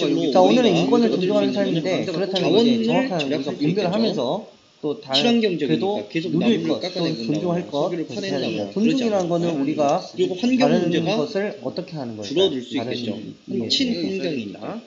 방식으로 자, 오늘은 우리가 인권을 얻을 수 존중하는 있는 삶인데 거는 그렇다면 자원을 이제 정확한 우리가 절약할 수 분배를 있겠죠. 하면서 또 친환경적이니까 그래도 계속 누릴 나무를 것, 또 깎아내린다거나 존중할 것 석유를 그렇게 해야 됩니다. 파낸다거나 그러지 존중이라는 거는 않을까? 우리가 그리고 환경 다른 문제가 것을 어떻게 하는 거예요? 줄어들 수 다른 있겠죠. 일에 친환경이니까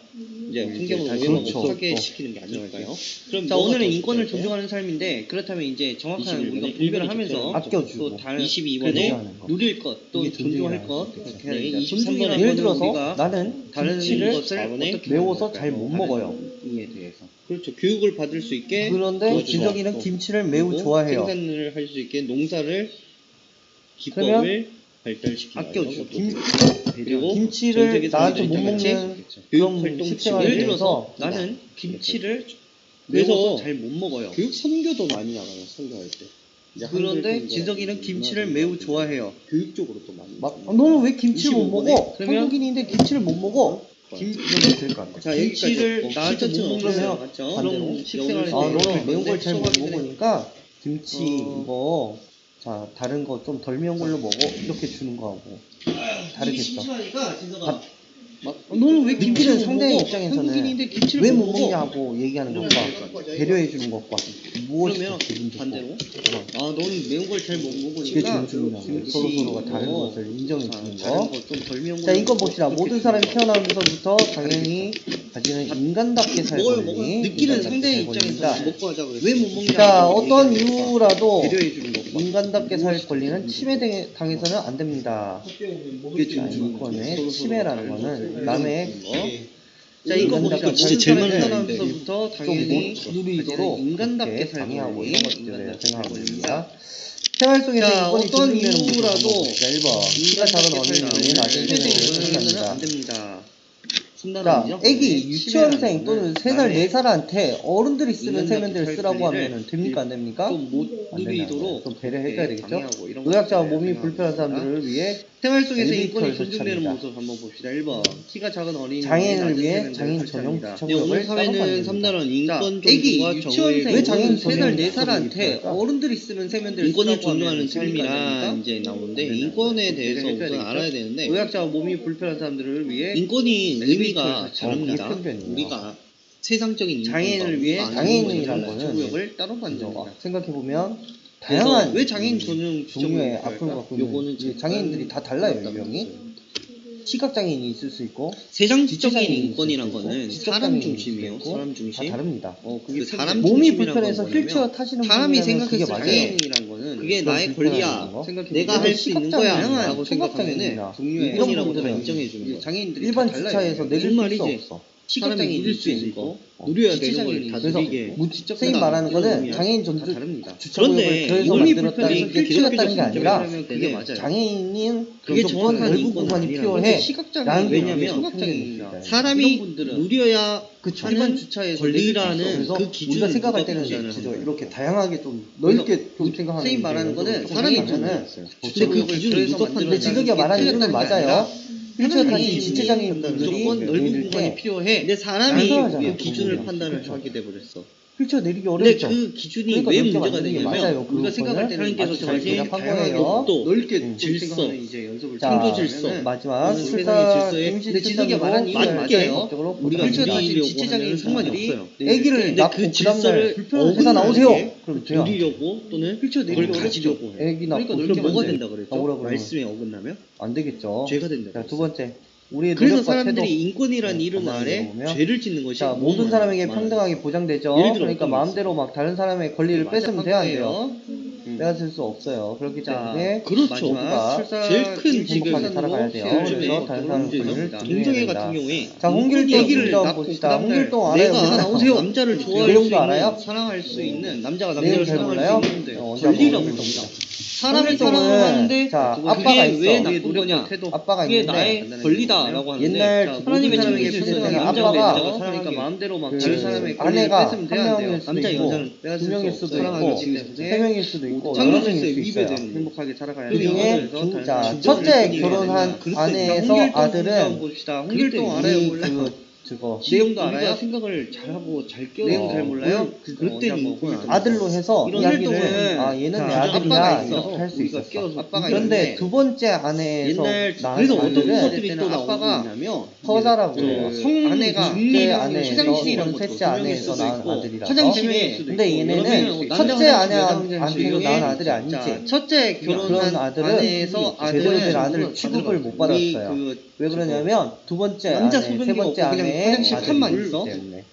이제 환경을 잘 오염하고 그렇죠. 하게 또. 시키는 게 아닐까요? 그럼 자, 뭐가 오늘은 더 인권을 좋을까요? 존중하는 삶인데 그렇다면 이제 정확한 21번에 우리가 분배를 일본이 하면서 좋대요. 아껴주고 또 다른 22번에 하는 거. 누릴 것, 또 이게 존중할 존중이라는 것 거죠. 그렇게 해야 네, 됩니다. 23번에 존중이라는 예를 거는 들어서 우리가 나는 다른 김치를 것을 4번에 어떻게 매워서 하는 잘 못 걸까요? 먹어요. 다른 이에 대해서. 그렇죠. 교육을 받을 수 있게 그런데 도와주고 진석이는 또 김치를 매우 그리고 좋아해요. 생산을 할 수 있게 농사를 기법을 발달시키는 아껴주고 그리고 김치를 전 세계 나한테 못 사람들이 먹는 교육 그런 활동 식생활을 지원을 예를 들어서 위해서 나는 김치를 그래서 매워서 잘 못 먹어요. 교육 선교도 많이 나가요. 선교할 때. 이제 그런데 한글 진석이는 선교라든지 김치를 문화 매우 선교라든지 좋아해요. 교육적으로 또 많이 막 있어요. 너는 왜 김치를 못 25번에? 먹어? 그러면- 한국인인데 김치를 못 먹어? 이러면 될 것 같아. 자, 김치를 여기까지 나한테 못 먹으면 그러면 맞죠? 반대로 그럼 식생활에 아, 너는 대해서 매운 걸 잘 못 수업하게 되는 먹으니까 김치 어. 이거 자 다른 거 좀 덜 매운 걸로 먹어 이렇게 주는 거하고 다르겠죠. 심심하니까 진석아. 너는 왜 김치를 김치는 못 상대의 먹어? 입장에서는 한국인인데 김치를 왜 못 못 먹어? 먹냐고 얘기하는 것과 배려해 주는 것과 무엇이 그러면 더 기분 좋고 반대로 어, 아, 너는 매운 걸 잘 못 이게 먹으니까 존중이라고 김치 서로 서로가 다른 이거 것을 인정해 주는 다른 거. 거좀덜 매운 거. 자, 인권 봅시다. 모든 사람이 태어나면서부터 당연히 가지는 인간답게 살 먹어요, 권리, 먹어요. 느끼는 인간답게 상대의 살 입장에서 권리입니다. 먹고 하자 그랬어. 왜 못 먹냐? 자, 어떤 이유라도 배려해 주는 거. 인간답게 살 권리는 침해당해서는 안 됩니다. 자, 인권의 침해라는 거는 남의 자, 이거 인간답게 봅시다. 진짜 제일 모든 많은 사람이 말인데. 태어나면서부터 좀 당연히 못 누리도록 인간답게 그렇게 살 방해하고 권리, 이런 것들을 인간답게 생각하고 살 있습니다. 생활 속에서 자, 인권이 어떤 존중되는 이유라도 모습을 1번 키가 작은 어린이는 낮은 세대를 안 생각합니다. 됩니다. 자, 애기, 유치원생 또는 3살, 4살한테 어른들이 쓰는 세면대를 쓰라고 하면 됩니까? 안 됩니까? 좀못 안 누리도록 된다고요. 좀 배려해줘야 되겠죠? 방해하고 이런 노약자와 것들을 몸이 불편한 사람들을 위해 생활 속에서 엘리베이터를 인권이 존중되는 설치합니다. 모습 한번 봅시다. 1번 키가 작은 어린이 장애인을 위해 장애인 전용 네, 오늘 사회는 3단원 인권 애기 존중과 유치원생 정의의 왜 장애인 3살, 전용 4살한테 입을까? 어른들이 쓰는 세면대를 인권을 쓰라고 하면 존중하는 됩니까? 삶이란 이제 나오는데 안 된다. 인권에 대해서 배려해줘야 우선 되겠죠? 알아야 되는데 노약자와 몸이 불편한 사람들을 위해 인권이 의미가 엘리베이터를 다릅니다. 그게 편견이에요. 우리가 세상적인 인권과 장애인을 위해 장애인이라는 전용 거는 구역을 따로 만듭니다. 생각해보면 그래서 다양한 왜 장애인 전용 종류의 지정을 아픔을 갖고 요거는 있는 이 장애인들이 다 달라요. 유형이 시각장애인이 있을 수 있고 세상적인 지체장애인이 인권이란 있을 수 거는 있고, 사람 지적장애인이 중심이에요. 있을 수 있고, 사람 다 중심. 다릅니다. 그게 그 사람 몸이 중심이란 불편해서 건 휠체어 뭐냐면 타시는 사람이 분이라면 그게 생각했을 맞아요. 때 장애인이란 거는 그게 그런 나의 불편함이 권리야. 있는 거. 생각해 내가 보면 할 수 있는 거야 시각장애인이나 라고 생각하면은 청각장애인이나 종류의 이런 인권이라고 다 분들은 인정해 주는 거야. 장애인들이 일반 다 달라요. 주차에서 내릴 무슨 수 말이지? 없어. 시각장애인 누릴 수 있는 거 누려야 되는 걸 다 그래서 누리게 선생님 말하는 거는 의미야. 장애인 다 전주 다릅니다. 주차구역을 그런데 그래서 이걸 만들었다는 게 불편해서 휠체어였다는 게 아니라 그러면 그게 맞아요. 장애인인 그게 좀 정확한 넓은 인권은 공간이 아니라는 필요해. 거지. 시각장애인 라는 게 왜냐면 청각장애인입니다. 사람이 이런 분들은 누려야 그쵸. 일반 하는 주차에서 권리라는 그래서 그 기준을 우리가 생각할 때는 누가 진짜 보잖아요. 이렇게 다양하게 좀 넓게 좀 생각하는 선생님 말하는 거는 좀 사람이 생각하면은 근데 그 기준을 누가 근데 판단해? 지석이가 말하는 이유는 맞아요. 휠체어 타신 지체장애인 분들이 무조건 넓은 내릴 공간이 때 필요해. 근데 사람이 양성하잖아, 그 기준을 그거는. 판단을 그쵸. 하게 돼버렸어. 휠체어 내리기 근데 어렵죠. 그 기준이 그러니까 왜 넓게 문제가 만드는 게 되냐면 맞아요. 우리가 생각할 때는 하나님께서 아주 잘 정하신 대답한 다양한 거예요. 것도 넓게 질서, 생각하는 이제 연습을 자, 창조 질서, 마지막 세상의 출사 질서에 임시 근데 지석이가 말한 이유는 맞아요. 우리가 휠체어 타신 누리려고 지체장애인 하면 상관이 분들이 없어요. 애기를 근데 낳고 그 그 질서를 다음날 불편한 회사 나오세요. 그럼 돼요. 누리려고 또는 휠체어 그걸 내리기 가지려고 해. 애기 낳고 그러니까 그럼 넓게 뭐가 만들어요. 된다 그랬죠? 뭐라 그러면? 말씀에 어긋나면 안 되겠죠. 죄가 된다. 자, 두 번째. 우리의 그래서 노력과 사람들이 태도. 인권이란 네, 이름 간단하게 아래 보면. 죄를 짓는 것이 자, 너무 모든 사람에게 많아요. 평등하게 보장되죠. 예를 들어 그러니까 어떤 게 마음대로 막 다른 사람의 권리를 뺏으면 돼야 안 돼요. 거예요. 뺏을 수 없어요. 그렇기 때문에 그렇죠. 우리가 제일 큰 행복하게 살아가야 돼요. 그래서 다른 사람 권리를 존중해야 동정회 된다. 같은 경우에 자, 홍길동 얘기를 얘기를 낳고 봅시다. 그다음날 홍길동 알아요? 내가 회사 나오세요. 남자를 좋아할 내용도 수 있는 알아요? 사랑할 수 있는 남자가 내용 남자를 잘 사랑할 몰라요? 수 있는데 언제 한번 권리라고 홍길동 합니다. 보자. 사람이 홍길동은 사랑을 하는데 자, 그게 아빠가 왜 있어. 나쁜 거냐? 아빠가 그게 있는데 나의 권리다라고 하는데 옛날 자, 하나님의 모든 사람에게 창조주의 평등하게 때는 남자가 아빠가 여자가 사랑하니까 마음대로 막 그 다른 사람의 권리를 아내가 뺏으면 한 돼야 돼요. 명일 수도 남자 있고 여자는 두 명일 수도 사랑하기 있고 때문에 세 명일 수도 있고 여러 창조질서에 명일 수 있어요. 위배되는 행복하게 살아가야 그 돼요. 중에 그래서 진짜 다른 첫째 사람들이 결혼한 그렇게 아내에서 홍길동 아들은 봅시다. 홍길동 이 알아요 몰라요? 그 저거 내용도 우리가 알아요? 생각을 잘하고 잘 끼워. 내용 잘 몰라요? 그랬더니 아들로 해서 이런 이야기를 활동은 아 얘는 자, 내 아빠가 아들이야 있어. 이렇게 할 수 우리가 있었어. 끼워서 아빠가 그런데 있는데 두 번째 아내에서 옛날 낳은 그래서 어떤 아들은 것들이 또 아빠가 나오고 있냐면 서자라고 그 해요. 성 아내가 둘째 아내에서 화장실이란 것도 셋째 설명일 아내에서 수도 낳은 있고 아들이라서 화장실일 수도 근데 있고 얘네는 여러 첫째 화장실, 여자 아내한테도 화장실 낳은 아들이 자, 아니지. 첫째 그런 결혼한 아들은 아내에서 제대로 된 아들은 아들 취급을 못 우리 받았어요. 왜 그러냐면 두 번째 남자 아내, 세 소변기가 번째 없고 그냥 아내의 화장실 칸만 아들이기 있어? 때문에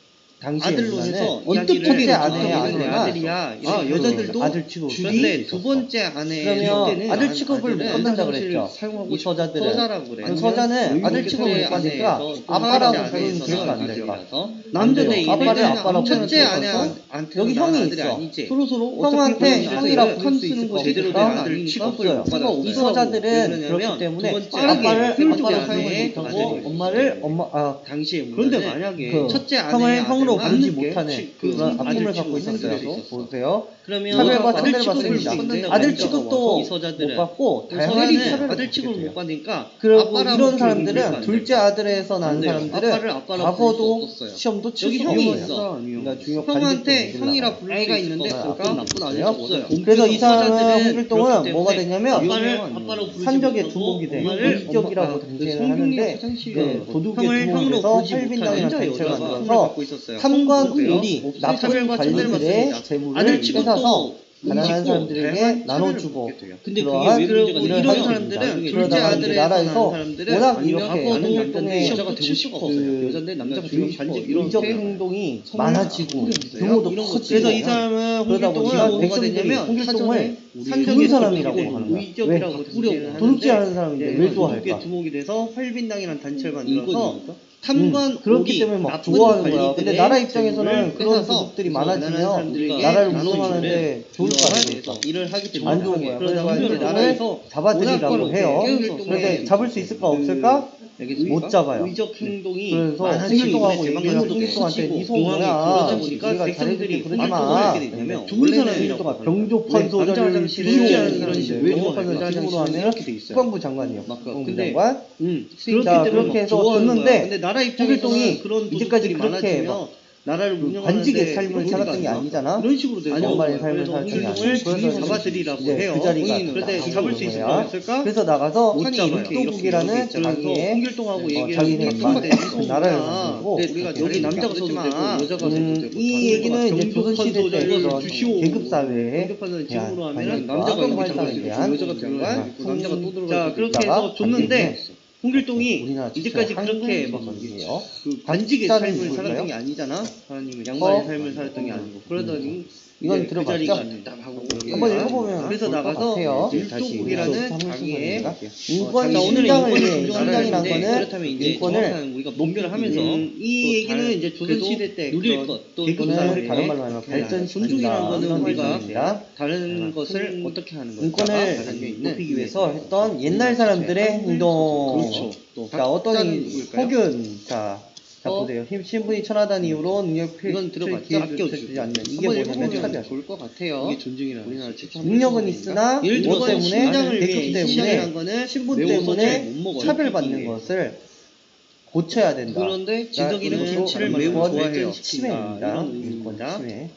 당시 아들로 해서 언뜻 이야기를 첫째 아, 아내의 얘는 내 아내나 아들이야. 아, 이렇게 여자들도 아들 취급을 그런데 두 번째 아내 그러면 아들 취급을 못 받는다 그랬죠. 이 서자들은 서자라고 그래. 그 서자는 아들 취급을 못 받으니까 아빠라고 부르는 그래도 안 될까? 남자들 아빠를 아빠라고 첫째 부르는 아내한테 여기 형이 있어. 서로 형한테 형이라고 부를 수 쓰는 있을 거 것 제대로 된 같으니까 아들 취급을 못 이 받았어요. 서자들은 그렇기 때문에 아빠를 사용하지 못하고 엄마를 당시에 그런데 문제는 만약에 그 첫째 형을 아내의 형으로 아들만 부르지 늦게 못하는 그 그런 아들 아픔을 갖고 취급을 있었어요. 했을 수 있었어. 보세요. 그러면 차별과 아들 상대를 취급을 받습니다. 받는다고 아들 하니까 취급도 이 서자들은 못 받고 다양한 서자들이 차별을 아들 취급을 받게 못 돼요. 받으니까 그리고 아빠라고 이런 부르는 사람들은 게 둘째 아들에서 낳은 안 돼요. 사람들은 아빠를 아빠라고 과거도 부를 수 없었어요. 시험도 칠 여기 수가 형이 없어요. 있어. 그러니까 중요 형한테 관직도 형이라 못 부를 수 올라가요. 애가 있는데 나쁜 나쁜 아들이에요. 없어요. 그래서 이 사람은 서자들은 홍길동은 그렇기 뭐가 때문에 되냐면 아빠라고 부르지 산적의 못하고 두목이 돼. 엄마를 이적이라고 엄마, 당시에는 성균이 하는데 화장실에 그 도둑의 형을 형으로 두목에서 부르지 활빈당이라는 못하는 단체를 여자가 만들어서 갖고 있었어요. 탐관오리 나쁜 차별과 차별을 관리들의 받습니다. 재물을 아들 취급도 뺏어서 가난한 음식도 사람들에게 다양한 나눠주고 차별을 받게 돼요. 근데 그러한 그게 왜 문제가 그리고 일을 이런 하게 사람들은 됩니다. 둘째 그러다가 이제 아들에서 나라에서 낳은 사람들은 워낙 아니면 이렇게 아빠도 홍길동의 여자가 되고 싶어 없어요. 여자인데 남자가 되고 싶어 이런 의적 게 행동이 성을 많아지고 있어요. 규모도 이런 거. 커지고 그래서 이 사람은 그러다 홍길동은 보니까 뭐가 백성들이 되냐면 홍길동을 산적의 좋은 사람이라고 두목이 하는 거야. 의적이라고 왜? 두려워. 도둑질하는 사람인데 왜 도둑의 좋아할까? 두목이 돼서 활빈당이라는 단체를 만들어서 인권입니까? 탐관 그렇기 때문에 막 좋아하는 거야. 근데 나라 입장에서는 그런 뺏어서 도둑들이 가난한 많아지면 사람들에게 나라를 나눠주는 운영하는데 좋을 거 이러한 아니에요. 일을 하기 때문에 안 좋은 거야. 그러다가 그래서 이제 나라에서 잡아들이라고 해요. 그런데 잡을 수 있을까 없을까? 못 잡아요. 의적 행동이 그래서 많아지고 홍길동하고 이번에 얘기를 대망도 홍길동한테 커지고 니 소문 뭐야? 그러다 보니까 우리가 백성들이 잘해줄게 그러지 활동을 마. 하게 되냐면 죽은 사람이 원래는 홍길동아 병조판 남자 소자를 화장실을 주시하는 이런 사람인데 식으로 왜 병조판을 여자 지금으로 화장실은 하면 이렇게 돼 있어요. 국방부 장관이요. 근데 국방부 장관. 그렇기 자, 때문에 그렇게 막 해서 좋아하는 줬는데 거야. 근데 나라 입장에서는 홍길동이 그런 이제까지 도둑들이 그렇게 많아지면 나라를 그 운영하는데 관직의 삶을 의미가 살았던 게 안 나. 아니잖아. 이런 식으로 돼서 안정만의 삶을 그래서 살았던 게 홍길동을 아니고 그래서 잡아들이라고 이제 해요. 그 자리가 그런데 나가고 잡을 수 있을까 거야. 없을까? 그래서 나가서 못 잡아요. 육도국이라는 그래서 자기의 홍길동하고 얘기를 자기네 했는데 나라를 만들고 우리가 여기 남자가 써도 되고 여자가 써도 되고 이 얘기는 이제 조선시대 때 그런 주시오. 계급사회에 공격하는 대한 지금으로 하면 관념과 남자가 여기 활동에 들어가고 대한 여자가 들어가 남자가 또 들어가. 자 그렇게 있다가 해서 줬는데 홍길동이 우리나라 이제까지 그렇게 막 전이에요. 그 관직의 박사는 삶을 누굴까요? 살았던 게 아니잖아. 하나님은 양반의 삶을 살았던 게 아니고 그러더니 이건 이제 그 들어봤죠? 자리가 답답하고 한번 읽어보면 그래서 좋을 것 나가서 같아요. 일도국이라는 자기의 인권 자, 오늘은 신장을 인권을 위해 조정하는 신장이란 건데 거는 그렇다면 이제 인권을 정확한 우리가 분별을 하면서 이 얘기는 이제 조선 시대 때 누릴 것, 또 이거는 계급사회의 다른 말로 하면 존중이라는 발전시킨다 거는 이런 우리가 의미입니다. 다른 것을 어떻게 하는 걸까? 인권을 높이기 위해서 했던 옛날 사람들의 행동. 그렇죠. 또 자, 어떤 박자는 이 누굴까요? 혹은 자 보세요. 신분이 천하단 이후로 능력 이건 들어봤죠? 기회주지 않는 이게 한번 뭐냐면 읽어보면 차별. 좋을 것 같아요. 이게 존중이라는 우리나라 거지. 최초 능력은 있으나 예를 뭐 들어서 때문에 신장을 위해 계급 때문에 시장이라는 거는 신분 매워서 잘 때문에 못 먹어요. 차별받는 이게. 것을 고쳐야 된다. 그런데 지덕이는 이것도 김치를 다른 매우 말로 좋아해요. 침해입니다. 이런 인권 의미입니다. 침해.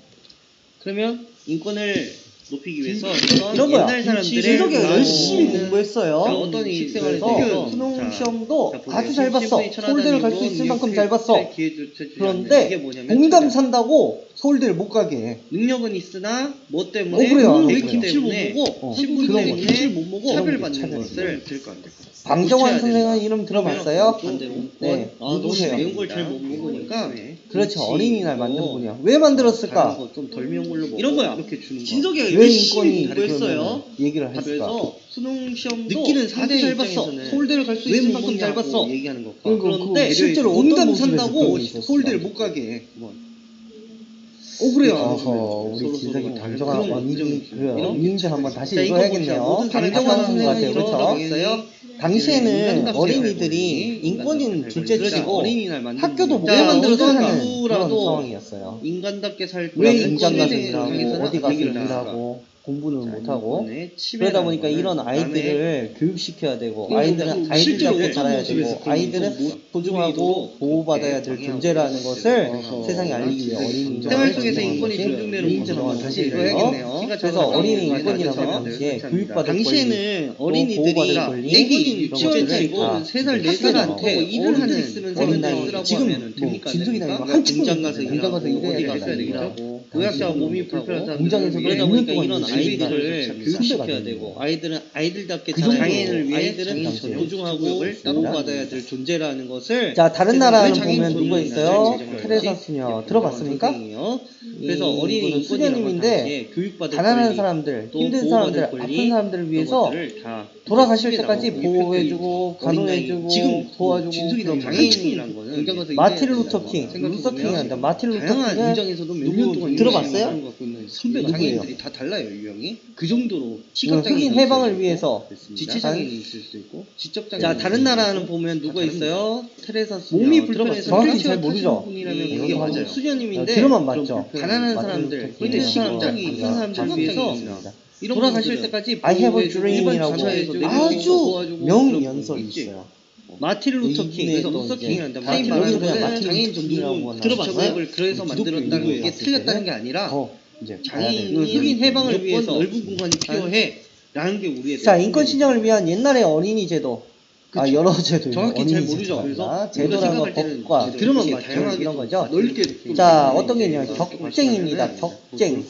그러면 인권을 높이기 위해서 했던 이런 거야. 옛날 사람들의 지적이 나오는 열심히 공부했어요. 어떤 이 식생활에 그래서 대해서 수능 자, 시험도 자, 보세요. 아주 잘 봤어. 신분이 천하단 서울대를 갈 수 이후로 있을 만큼 능력 잘 봤어. 기회조차 주지 않는 이게 그런데 뭐냐면 공감 차별. 산다고 서울대를 못 가게 해. 능력은 있으나 뭐 때문에 억울해요, 내 억울해요. 김치를 못 먹고 신분 그런 때문에 거. 김치를 못 먹고 차별받는 차별이에요. 것을 될거 안 될까? 방정환 선생은 이름 들어봤어요? 반대로 네. 누구세요? 매운 걸 누구세요? 잘 못 먹으니까 그렇죠. 어린이날 만든 분이야. 왜 만들었을까? 좀덜 매운 걸로 먹어. 이런 거야. 이렇게 주는 거야. 지석이가 왜 열심히 인권이 공부했어요. 얘기를 했을까? 그래서 수능 시험도 느끼는 상대 상대 잘 봤어. 입장에서는 서울대를 갈 수 왜 있을 못 만큼 잘 먹냐고 봤어. 얘기하는 것과 그런데 실제로 어떤 공감 모습에서 산다고 그런 게 있었을까? 서울대를 못 가게 해. 억울해요. 어허, 우리 서로 진석이 서로 방정환 그런 언니 이런 민들 한번 다시 자, 이거 읽어야겠네요. 보시죠. 모든 사람이 방정환 방정환 선생님 같아요, 선생님이 그렇죠? 있어요. 당시에는 인간답게 어린이들이 살고 인권인 인간답게 둘째치고 살고 어린이날 만든 학교도 못 자, 만들어서 어떤 하는 그런 누구라도 상황이었어요. 인간답게 살 왜 거라는 인장 가서 인권에 일하고 대해서는 어디 가서 얘기를 나왔을까? 일하고 공부는 못하고 이번에 그러다 보니까 치매라는 이런 거는 아이들을 교육시켜야 되고 그러니까 아이들은 실제로 아이들답게 어떤 자라야 모습에서 되고 그런 아이들은 모습 소중하고 보호받아야 될 존재라는 것을 세상에 알리기 위해 어린이 생활 속에서 인권을 인권이 가지고 존중되는 인정하는 모습을 다시 것이고요. 읽어야겠네요. 그래서 어린이 인권이라는 당시에 교육받을 권리 당시에는 또 어린이들이 보호받을 권리 애기 이런 유치원생이고 것들을 3살, 다 4살한테 일을 하는 어린 세면대를 나이 쓰라고 지금 하면 뭐 됩니까? 진숙이나 됩니까? 이거 한참 공장 가서 공장 가서 일하고 일해야 어디 되는 갔어야 나이라. 되겠죠? 의학자가 몸이 불편한 사람들 공장에서도 그러다 2년 보니까 동안 이런 일을 아이들을 선배가 교육시켜야 되는 되고 거예요. 아이들은 아이들답게 그 정도로 장애인을 위해 아이들은 장애인 당시에 전용 소중하고 교육을 따로받아야 될 존재라는 것을 자 다른 세상에 나라는 장애인 보면 누가 전용을 있어요? 제정을 테레사 했지? 수녀 예, 들어봤습니까? 선생이에요. 그래서 이 어린이 분은 인권이라는 수녀님인데 당시에 교육받을 가난한 권리, 사람들, 또 힘든 보호받을 사람들, 권리, 아픈 사람들을 위해서 것들을 다 돌아가실 이제 때까지 씁니다. 보호해주고 간호해주고 지금 도와주고 진숙이나 그런 장애인이란 거는 공장 가서 마틴 일해야 루터 된다고 킹, 생각해보면 루터 킹이란다. 마틴 루터 다양한 킹은 인정에서도 몇 년 누구 동안 들어봤어요? 인정을 갖고 있는 선배 누구예요? 장애인들이 다 달라요 유형이 그 정도로 시각장애인이 흑인 해방을 있을 수 위해서 있고, 지체장애인이 있을 수 있고 지적장애인 자 다른 나라는 보면 누가 있어요? 테레사 수녀 몸이 불편해서 정확히 휠체어 잘 모르죠. 타시는 분이라면 예, 그게 맞아요. 맞아요 수녀님인데 들어만 봤죠. 가난한 마틴 사람들 루터 근데 킹이라는 시각장애 거 있는 사람들을 위해서 이런 돌아가실 분들은 때까지 I have a 보호해주고 dream이라고 일반 주차에서 아주 도와주고 명연설이 그런 거 있지. 있어요. 마틴 루터 킹, 이분의 그래서 또 루터 이제 킹이란다. 마틴 마틴 루터 루터 킹이라고 킹은 장애인 하나 전문 들어봤어요? 그래서 만들었다는 게 틀렸다는 게 아니라 이제 장애인이 흑인 해방을 위해서 넓은 공간이 필요해라는 게 우리의 자 인권 신장을 위한 옛날의 어린이 제도 아 그쵸. 여러 제도 정확히 잘 어린이 모르죠. 제도가 그래서 아니라 우리가 제도라는 생각할 때는 법과 들어만 규칙, 다양하게 이런 거죠. 넓게 자 어떤 게 있냐면 격쟁입니다. 격쟁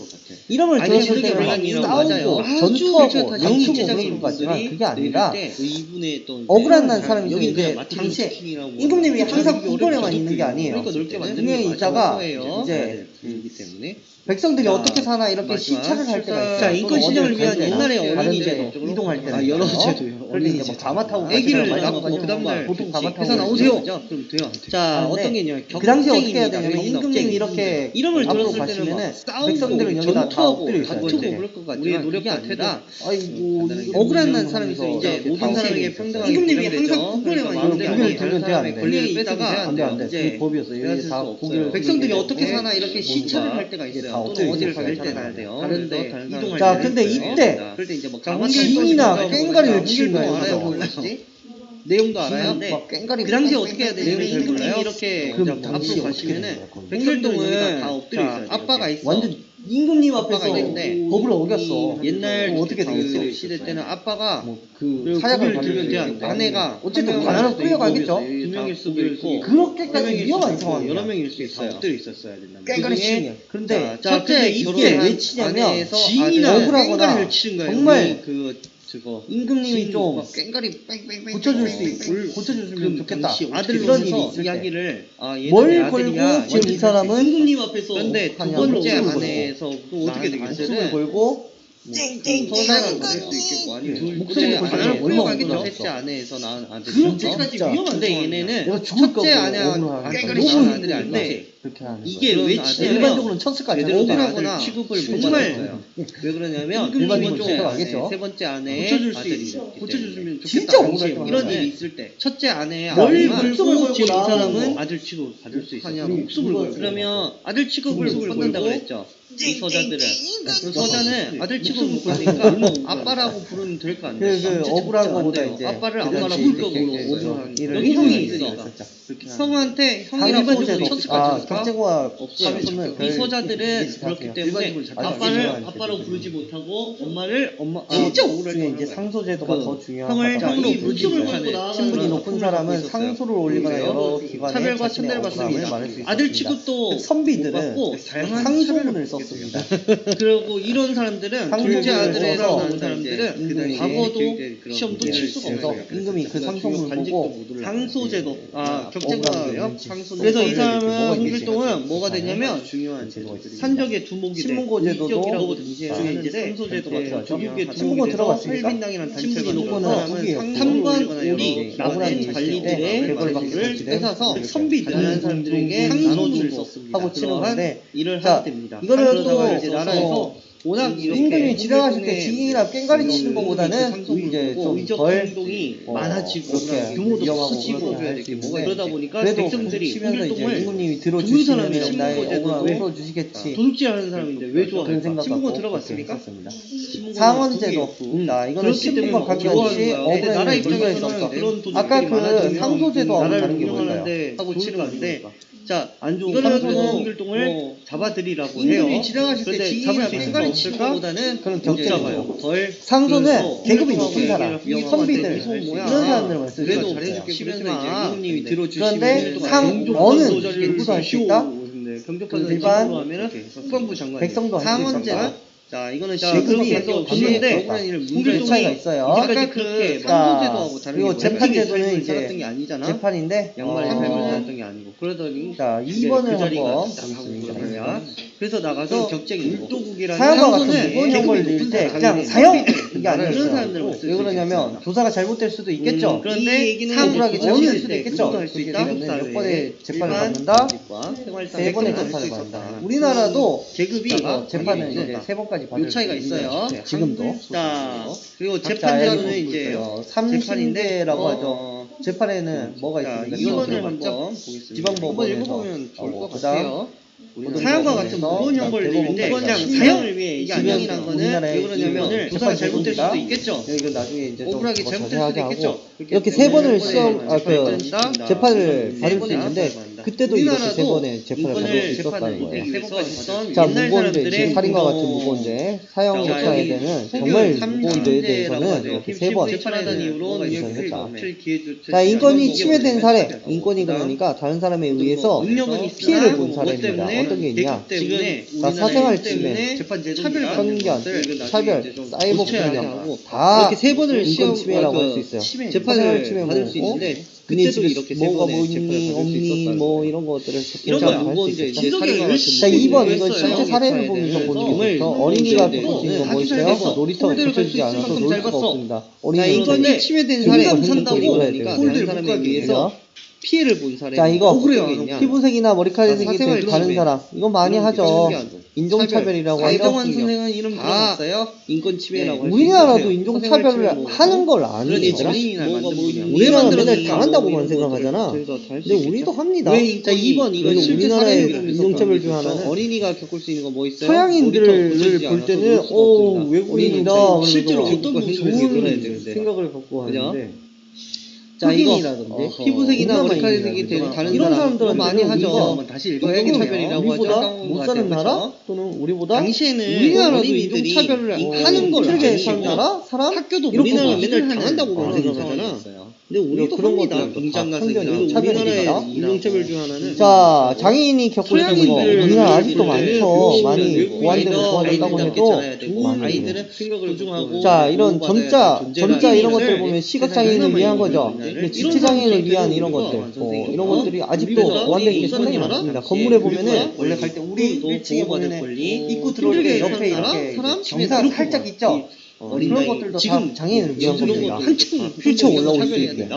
이름을 아니, 들었을 지르게 때는 말하기는 싸우고 맞아요. 전투하고 아주 다투고 지체장애인 그런 것 같지만 분들이 그게 아니라 이분의 또 억울한 사람이 여기 이제 마틴 당시에 루터 킹이라고 임금님이 하는 항상 사람이 궁궐에만 어렵죠. 있는 게 아니에요. 그러니까 넓게 만드는 분명히 게 이자가 맞아요. 이제 이기 때문에 백성들이 자, 어떻게 사나 이렇게 마지막 시찰을 할 때가 있어요. 자, 인권 신장을 위한 옛날의 다른 어린이 이제 제도. 이동할 때는 아, 여러 있어요. 제도요. 그럴 때 이제 뭐 가마 타고 아기를 가시는 낳고 거죠. 그 다음날 보통 가마 타고 회사 가시죠. 나오세요. 그럼 돼요. 자, 하는데 어떤 게 있냐면 그 당시에 어떻게 해야 격쟁입니다. 되냐면 임금님이 이렇게 이름을 앞으로 들었을 때는 가시면은 막 싸우고 백성들은 여기다 다 전투하고 엎드려 있어야 다투고 돼요. 그럴 것 같지만 우리의 그게 노력이 아니라 아이고 억울한 사람이서 이제 이렇게 모든 다 사람에게 엎드려 평등하게 있어요. 임금님이 항상 궁궐에만 있는데 고개를 들면 돼야 안 돼. 권리를 뺏으면 안 돼, 안 돼. 그게 법이었어요. 여기 다 고개를 백성들이 들면 어떻게 되고. 사나 이렇게 시찰을 할 때가 이게 다 있어요. 엎드려 또는 어디를 있어요. 갈 때 가야 돼요. 다른데 다른 이동할 사람들 자, 근데 있어요. 이때 그럴 때 이제 막 진이나 꽹과리를 치는 거예요. 알아요, 몰라요? 내용도 알아요. 막 그 당시에 어떻게 해야 되냐면 내용을 잘 임금님이 몰라요? 이렇게 그럼 앞으로 당시에 어떻게 가시면은 되는 거야? 백설동은 다 엎드려 있어요. 아빠가 있어. 완전 임금님 앞에서 아빠가 있는데 법을 어겼어. 옛날 그럼 어떻게 되겠어? 그 시대 때는 아빠가 뭐그 사약을 사약을 들면 돼요. 받는 아내가 어쨌든 가난을 끌려가겠죠. 두 명일 수도 있고 그렇게까지 위험한 상황이야. 여러 명일 수 있어요. 엎드려 있었어야 된다면. 깽가리 그중에 치는 그런데 첫째 이게 왜 치냐면 지인이나 억울하거나 깽가리를 치는 거예요. 정말 그 저거 임금님이 좀 깽가리 뺑뺑뺑 고쳐줄 수 고쳐줬으면 좋겠다. 아들 이런 이런 일이 있을 때. 이야기를 뭘 걸고 지금 이 사람은 임금님 앞에서 근데 두 하냐, 번째 목숨을 아내에서 또 어떻게 되겠어요? 목숨을 걸고 서사가 그럴 수 있겠고 아니 둘 목숨을 걸고 아내를 얼마나 끌어가겠죠. 억울하겠어. 셋째 아내에서 낳은 아들이 그렇게까지 진짜. 위험한 근데 상황이야. 얘네는 내가 죽을까 첫째 봐 아내와 억울하니까. 깽가리 너무 낳은 아들이 힘드니까. 아닌데 그렇게 하는 이게 거야. 왜 그런 치냐면 일반적으로는 쳤을 것 같아요. 억울하거나 취급을 못 받았어요. 왜 그러냐면 일반인은 임금님은 진짜 알겠죠? 세 번째 아내의 고쳐줄 수 아들이 있어. 고쳐줬으면 좋겠다. 진짜 당시에 억울할 이런 때마다. 일이 있을 때 첫째 아내의 뭘 아내가 목숨을 걸고 지금 이 나오는 사람은 거. 아들 취급 받을 수 있어요. 우리 목숨을 걸고 그러면 아들 취급을 못 받는다고 했죠. 이 서자들은 그 서자는 아들 취급을 못 받으니까 아빠라고 부르면 될 거 아니에요. 그 억울한 거보다 이제 아빠를 그 아빠라고 당시 부르고 이제 억울하게 이런 여기 형이 일이 있으니까 있었죠. 형한테 형이라고 일반적으로 쳤을 것 아 같으니까 격제와 없어요. 이 서자들은 그렇기 때문에 아빠를 부르지 못하고 엄마를 엄마 진짜 억울할 중에 거예요. 이제 상소제도가 더 중요하다. 형을 형으로 이 부르지 못하는 신분이 높은 사람은 있었어요. 상소를 올리거나 여러 기관에 차별과 자신의 천대를 억울함을 받습니다. 말할 수 있습니다. 아들 취급도 못 선비들은 받고 다양한 상소문을 차별을 썼습니다. 그리고 이런 사람들은 상소문을 둘째 아들에서 써서 나온 사람들은 임금에게 과거도 시험도 칠 수가 그래서 없어요. 임금이 그 상소문을 보고 상소제도 격제가예요. 억울함을 그래서 이 뭐가 사람은 있겠지. 홍길동은 뭐가 되냐면 중요한 제도가 있습니다. 산적의 두목이 신문고제도도 이격이라고 등지에 자, 하는데 산소제도가 그렇죠. 조국의 신문고 들어봤습니까? 활빈당이라는 신분이 단체가 높은 사람은 후기예요. 삼관 우리 오리 억울한 나쁜 일일 관리들의 때 백벌 권리를 받기 뺏어서 때문에 선비들 가난한 사람들에게 상소문을 나눠주고 하고 치는 그러한 건데 일을 자, 하게 됩니다. 이거를 그러다가 또 이제 나라에서 워낙 이렇게 임금님이 지나가실 때 홍길동의 지인이나 깽가리 치는 그 것보다는 상속을 이제 보고 좀 의적 덜 행동이 어, 많아지고 그렇게 규모도 위험하고 커지고 그렇게 해야 할 될 수 게 뭐가 있는데 그러다 보니까 그래도 백성들이 치면서 이제 홍길동을 임금님이 좋은 들어주시면 사람이라고 나의 억울함을 어제도 풀어주시겠지 도둑질하는 사람인데 왜 그런 좋아할까? 생각 신문고 갖고 들어봤습니까? 했었습니다. 신문고는 상원제도 독일. 자 이거는 그렇기 때문에 신분과 뭐 관계없이 좋아하는 거야. 근데 나라 억울함을 물러날 수 입장에서는 없어. 그런 도둑들이 아까 그 많아지면 상소제도하고 나라를 다른 게 뭘까요? 운영하는데 하고 치는 건데 자, 안 좋은 이거는 상소는 홍길동을 뭐 잡아들이라고 해요. 임금이 지나가실 때 그런데 지인이나 잡을 수 깽가리 있을까 치는 없을까? 것보다는 그런 못 격제죠. 잡아요. 덜 상소는 그래서 계급이 홍길동하고 높은 사람, 얘기를 선비들 위험한데 뭐야. 이런 사람들만 쓸 수 그래도 있어요. 잘해줄게 치면서 그러지 마. 임금님이 그런데 어느 누구도 할 수 있다? 병력파전 일반 일반으로 하면은 국방부 장관 백성도 할수 상원제가 있다. 자 이거는 계급이 계속 없는데 억울한 일을 홍길동 차이가 있어요. 아까 그 상소제도하고 다른 그리고 게 재판제도는 이제 살았던 게 아니잖아. 재판인데 양말의 어, 삶을 살았던 게 아니고 그러더니 자 이제 2번을 그 자리가 한번 딱 하고 보겠습니다. 그러냐. 그래서 나가서 격쟁이 사형과 상소는 같은 무거운 형벌을 계급이 내릴 때 높은 그냥 사람이 사형 있는데 이게 아니었어요. 이런 사람들만 쓸 왜 수 그러냐면 있겠습니다. 조사가 잘못될 수도 있겠죠. 그런데 이 얘기는 억울하게 이제 처리될 어느 수도 때 있겠죠. 그것도 할수 그렇게 있다. 되면 몇 사회에 번의 재판을 일반 받는다. 생활상 세 번의 할수 재판을 있었다. 받는다. 우리나라도 계급이 재판을 있었다. 이제 3번까지 받을 요 차이가 수 있는 있어요. 네, 지금도. 자, 그리고 각자 재판자는 여기 이제 삼심제라고 하죠. 어, 재판에는 뭐가 자, 있습니까? 이번을 지방법원. 한번 보겠습니다. 지방법원에서 한번 읽어보면 좋을 것 그다음 같아요. 고등법원에서 사형과 같은 무거운 형벌을 내리는데 대법원까지 그냥 사형을 위해 이게 지금 아니라는 거는 우리나라의 왜 그러냐면 조사가 잘못될 수도 있겠죠. 이거 나중에 이제 좀 억울하게 더 잘못될 자세하게 수도 있겠죠. 하고 이렇게 세 번을 시험 재판을 재판을 받을 수 번이나 있는데 받는다. 그때도 이렇게 세 우리나라도 번의 재판을 받을 수 있었다는 거예요. 세 번까지 했던 자 옛날 무거운죄 사람들의 지금 살인과 같은 뭐 무거운죄 사형 자, 처해야 여기 되는 소규 정말 삼- 무거운죄에 삼죄라고 대해서는 하죠. 이렇게 세 번 재판하던 이후로 했다. 기회조차 자 인권이 이게 침해된 뭐냐면 사례 인권이 그러니까 다른 사람에 의해서 능력은 있으나 피해를 본 뭐 사례입니다. 때문에 어떤 게 있냐 계급 때문에 자, 사생활 침해, 때문에 차별 편견, 차별, 사이버 편견 다 이렇게 세 번을 인권 시험 침해라고 할 수 있어요. 사생활 침해 받을 수 뭐, 있는데 그때도 그때도 이렇게 세 뭐가 번의 뭐 재판을 있니 받을 수 없니 있었다는 뭐 거예요. 이런 것들을 이런 괜찮게 거야. 할수 이제 있겠죠. 살인과 같은 자 2번 이거 했어요. 실제 사례를 보면서 보는 게 좋죠. 어린이가 겪을 수 있는 거 뭐 있어요? 놀이터가 고쳐지지 않아서 놀 수가 없습니다. 자, 어린이는 인권이 침해된 사례 사례 산다고 그러니까 홀드를 다른 못 사람에 가게 의해서 해요. 피해를 본 사례. 자 이거 억울해요. 피부색이나 머리카락색이 사생활 다른 침해. 사람 이거 많이 하죠. 인종차별이라고 하죠. 이동환 선생은 이름 다 들어봤어요? 인권 침해라고. 우리나라도 인종차별을 하는 걸 아니에요. 우리나라는 맨날 당한다고만 생각하잖아. 근데 우리도 합니다. 자 2번 이거 그래서 실제 우리나라의 사례를 인종차별 중 하나는 어린이가 겪을 수 있는 거 뭐 있어요? 서양인들을 볼 때는 외국인이다 실제로 그러면서 어떤 좋은 생각을 갖고 그죠? 하는데 자 이거 흑인이라든지 피부색이나 동남아 머리카락색이 인이라든지 다른 이런 사람 사람들은 많이 하죠. 다시 인종차별이라고 우리보다 하죠. 못 사는 나라 또는 우리보다 당시에는 우리나라도 어린이들이 인종차별을 하는 하는 걸 걸 아니에요. 사는 나라 사람 학교도 이렇게 우리나라 봐. 맨날 당한다고 아, 생각하잖아. 근데 우리도 그런 합니다. 것들은 공장가색이나 편견이, 차별이다. 우리나라의 인종차별 중 하나는 자 장애인이 겪을 수 있는 거 서양인들 우리나라 아직도 원래 많죠. 많이 외국인 보완되고 아이들, 좋아졌다고 아이들 해도 잘해야 되고, 많이 아이들은 생각을 있고. 자 이런 점자 이런 것들 보면 시각장애인을 위한 거죠. 지체장애인을 위한 이런 것들 이런 것들이 아직도 보완되는 게 상당히 많습니다. 건물에 보면은 원래 갈 때 우리 1층에 보면은 입구 들어올 때 옆에 이렇게 경사 살짝 있죠. 그런 것들도 다 장애인을 위한 겁니다. 휠체어 올라올 수 있게.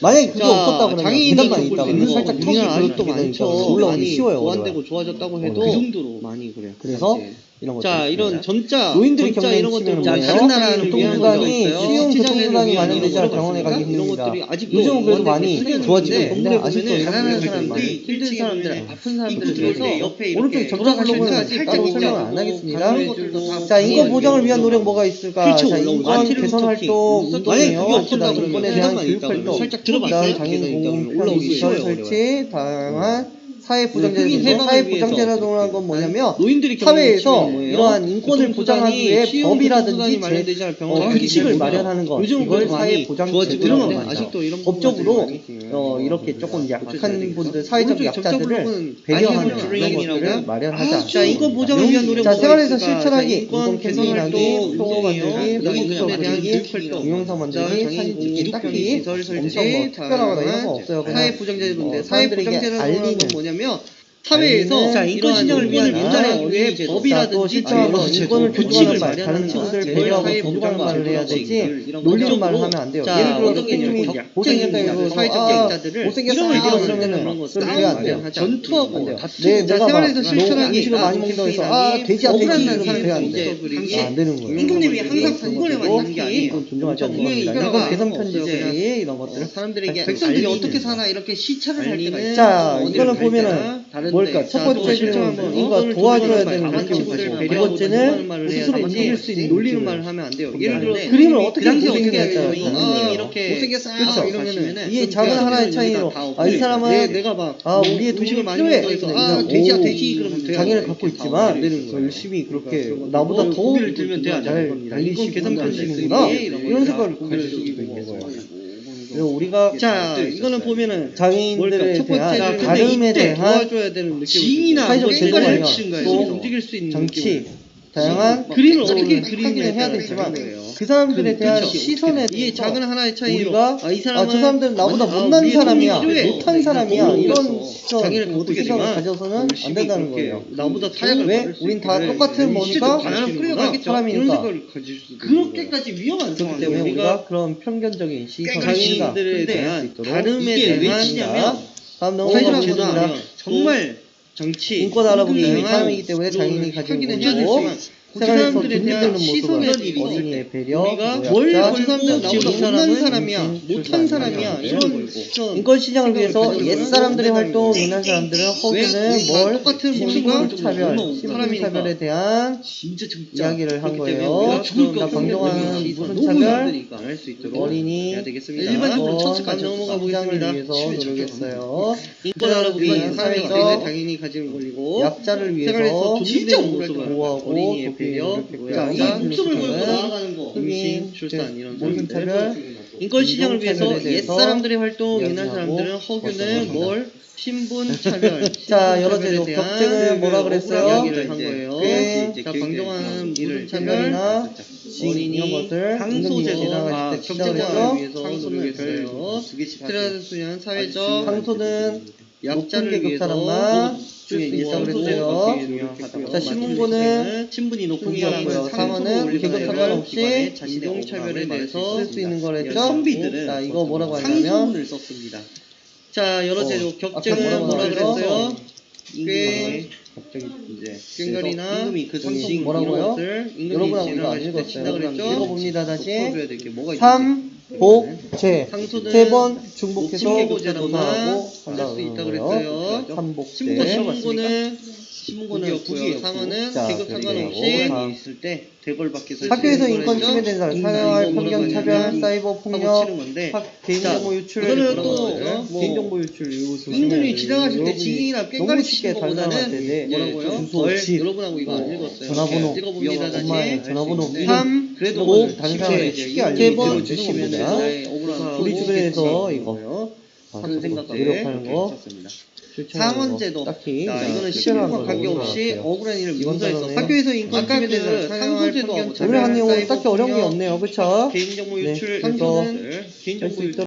만약에 그게 없었다 그러면 계단만 있다 그러면 살짝 턱이 아직도 많죠. 올라오기 쉬워요. 보완되고 좋아졌다고 해도 그 정도로 많이 그래요. 그래서 이런 것들 자 이런 점자 노인들이 점자 겪는 이런 것들 치매는 뭐예요? 다른 나라는 교통수단이 쉬운 교통수단이 마련되지 않아 병원에 가기 이런 힘듭니다. 것들이 아직도 요즘은 그래도 많이 좋아지고 있는데 건물에 아직도 보면 이런 가난한 것들이 사람들이 많이 힘든 사람들 아픈 사람들을 들어올 위해서 때 옆에 오른쪽에 점자 블록은 따로 설명을 안 하겠습니다. 자 인권 보장을 위한 노력 뭐가 있을까? 자 인권 개선 활동 운동이요. 그다음 인권에 대한 교육 활동, 그다음 장애인 공공 시설 설치, 다양한 사회 보장제도. 사회 보장제도라는 건 뭐냐면 노인들이 사회에서 뭐예요? 이러한 인권을 보장하기 위해 법이라든지 규칙을 마련하는 것 요즘 이걸 그래도 사회 많이 보장제도라고 좋아지고 합니다. 아직도 이런 법적으로 부분들이 이렇게 조금 약한 되겠어? 분들 사회적 오른쪽에 약자들을 점자 배려하는 블록은 그런 것들을 드레인이라고? 마련하자. 자 인권 보장을 위한 노력 자 뭐가 생활에서 있을까? 실천하기, 자, 인권 개선 캠페인하기, 활동, 표어 만들기, 운동이요. 포스터 인권에 대한 만들기, 교육 활동. 동영상 만들기, 자, 사진 찍기 장애인 딱히 시설 설치, 엄청 뭐 특별하거나 이런 거 없어요. 사회 그냥 보장제도인데 사회 사람들에게 보장제도라는 알리는 건 뭐냐면 사회에서 자, 인권 신장을 위한 인권을 위해 자, 또 법이라든지 실제로 인권을 존중하는 말, 다른 친구들을 배려하고 사회 존중하는 말을 해야 되지 놀리는 말을 하면 안 돼요. 자, 예를 들어 어떤 개념이 선생님이 못생겼다 이러고 사회적 약자들을 못생겼어 이런 이러면은 그럼 왜안 돼요? 전투하고 안 다투고 내가 막 생활에서 너 실천하기 음식을 많이 먹는다고 해서 돼지야 돼지 이러면 돼안 돼. 안 되는 거예요. 임금님이 항상 궁궐에만 있는 게 아니에요. 이건 존중하지 않는 분명히 겁니다. 이거가 이건 개성 이제 편지들이 이런 것들 사람들에게 백성들이 백성들이 어떻게 어떻게 사나 이렇게 시찰을 할 때가 있어요. 자, 이거는 보면은 뭘까? 첫 번째는 뭔가 도와줘야 되는 느낌이고, 두 번째는 스스로 움직일 수 있는 놀리는 느낌을 말을 하면 안 돼요. 예를 예를 들어 들어 그림을 어떻게 당시 못생기게 어떻게 할까요? 임금님이 이렇게 못생겼어 그쵸? 이러면은 이게 작은 하나의 차이로 이 사람은 내가 막 우리의 도움을 많이 필요해 돼지야 돼지 그러면 돼요. 장애를 갖고 있지만 되는 거예요. 열심히 그렇게 나보다 더 고개를 들면 돼야 잘 되는 겁니다. 달릴 수 이건 있는 계산 편식이구나 편식이구나. 이런 생각을 고개를 가질 수 들고 있는 있는 거예요. 그리고 우리가 자, 이거는 보면은 장애인들에 첫 대한 번째 다름에 대한 도와줘야 되는 느낌. 지인이나 사회적 생각을 생활을 해요. 치는 거예요. 또 움직일 수 있는 정치 다양한 그림을 어떻게 어떻게 하기는 그리느냐에 해야 따라 되지만 다른 거예요. 그 사람들에 대한 그렇죠. 시선에 이게 대해서 작은 하나의 차이로 우리가 이 사람은 저 사람들은 나보다 완전, 못난 우리의 사람이야 도움이 필요해. 못한 사람이야 너무 이런 어려웠어. 시선 자기를 그 어떻게 시선을 되지만 가져서는 안 된다는 거예요. 나보다 타약을 왜? 받을 수 우린 다 있게. 똑같은 뭐니까 바나나 뿌려가겠죠. 사람이니까. 이런 생각을 가질 수도 그렇게까지 위험한 그렇기 상황 때문에 때문에 우리가 그런 편견적인 시선을 장애인들에 대한 다름에 대한 다음 넘어가 사회적으로나 보겠습니다. 정말 정치 인권 알아보기 다양한 사람이기 때문에 장애인이 가지고 하기는 있고 해야 되지만 생활에서 사람들에 대한 존중되는 시선에 모습은 일이 어린이의 배려, 우리가 노약자, 뭘 걸고 사람들은 나보다 이 못난 사람은 사람이야 임신, 못한 출산, 사람이야 양육, 이런 인권 시장을 위해서 가지고 옛 있는 사람들의 거예요. 활동, 옛날 사람들은 허구는 뭘 똑같은 신분 사람이니까 차별에 대한 진짜 이야기를 한 그렇기 때문에 거예요. 우리가 죽을 자, 것 방정환 무슨 차별, 할수 있도록 어린이, 해야 되겠습니다. 일반적으로 처치까지 넘어가 보겠습니다. 위해서 노력했어요. 인권 알아보기 일반 사회적 사회적 당연히 가지는 권리고 약자를 생활에서 위해서 존중되는 모습을 보호하고 어린이의 배려, 노력했고요. 자, 이 목숨을 걸고 노력은 나아가는 거, 흑인, 임신, 출산 이런 모든 사람들. 차별, 인권 시장을 위해서 인종차별에 옛 대해서 사람들의 활동, 옛날 이야기하고 사람들은 허구는 왔습니다. 뭘 신분 차별, 자, 여러 신분 차별에 제도 대한 격증을 뭐라 그랬어요? 이야기를 한 거예요. 꽤 자, 방정환은 모든 무슨 차별이나 어린이 이런 것을 상소제도 지나갈 때 격정을 지적했죠. 위해서 노력했어요. 스트레스 위한 사회적 상소는 약자를 높은 계급 위해서 사람만 쓸 수 중에 있다고 상소제도 그랬어요. 자, 신문고는 신분이 높은 사람은 사람은 상어는 계급 상관없이 인종차별에 대해서 쓸 수 있는 거랬죠. 선비들은 자, 이거 뭐라고 하냐면 상소문을 썼습니다. 자, 여러 제도 격증은 아까 뭐라 그랬어요? 그랬어요? 꽤 갑자기 이제 꽹가리나 임금이 그 정식 정식 뭐라고요? 임금이 여러분하고 이거 진행할 안 때 읽었어요. 친다고 그랬죠? 읽어봅니다. 다시 짚어줘야 될 게 뭐가 있는지. 삼복제 상소는 세 번 중복해서 칭계고자로만 조사하고 쓸 수 있다 한다고요. 그랬어요. 삼복제 신문고는 국이었고. 상어는 자, 계급 그리고 상관없이 다음. 있을 때 대벌 받게 설 학교에서 수 있는 인권 거랬죠? 침해된 사람, 사회활 편견 차별, 사이버 하고 폭력, 치는 건데 개인정보 유출, 이거는 이런 또 것들. 뭐 개인정보 유출 이거 조심해야 임금이 돼요. 지나가실 때 여러분이 지인이나 너무 깽가리 쉽게 치는 다른 사람한테 거보다는 뭐라고요? 주소, 덜 집, 여러분하고 이거 안 읽었어요. 전화번호, 읽어봅니다. 다시. 엄마의 전화번호, 이름, 3. 그래도 꼭 다른 사람에게 쉽게 알리게 번 되는 주시면 겁니다. 우리 주변에서 이거 하는 생각에 노력하는 거 썼습니다. 실천하는 거 상원제도. 딱히 자, 이거는 특별한 신분과 건 관계없이 없는 것 같아요. 억울한 일을 이건 문서에서 다르네요. 학교에서 인권 아까 침해된 그 사람 상소제도하고 오늘 한 내용은 딱히 어려운 게 없네요, 그렇죠? 개인정보 네, 유출 그래서 상소는 개인정보 할수 유출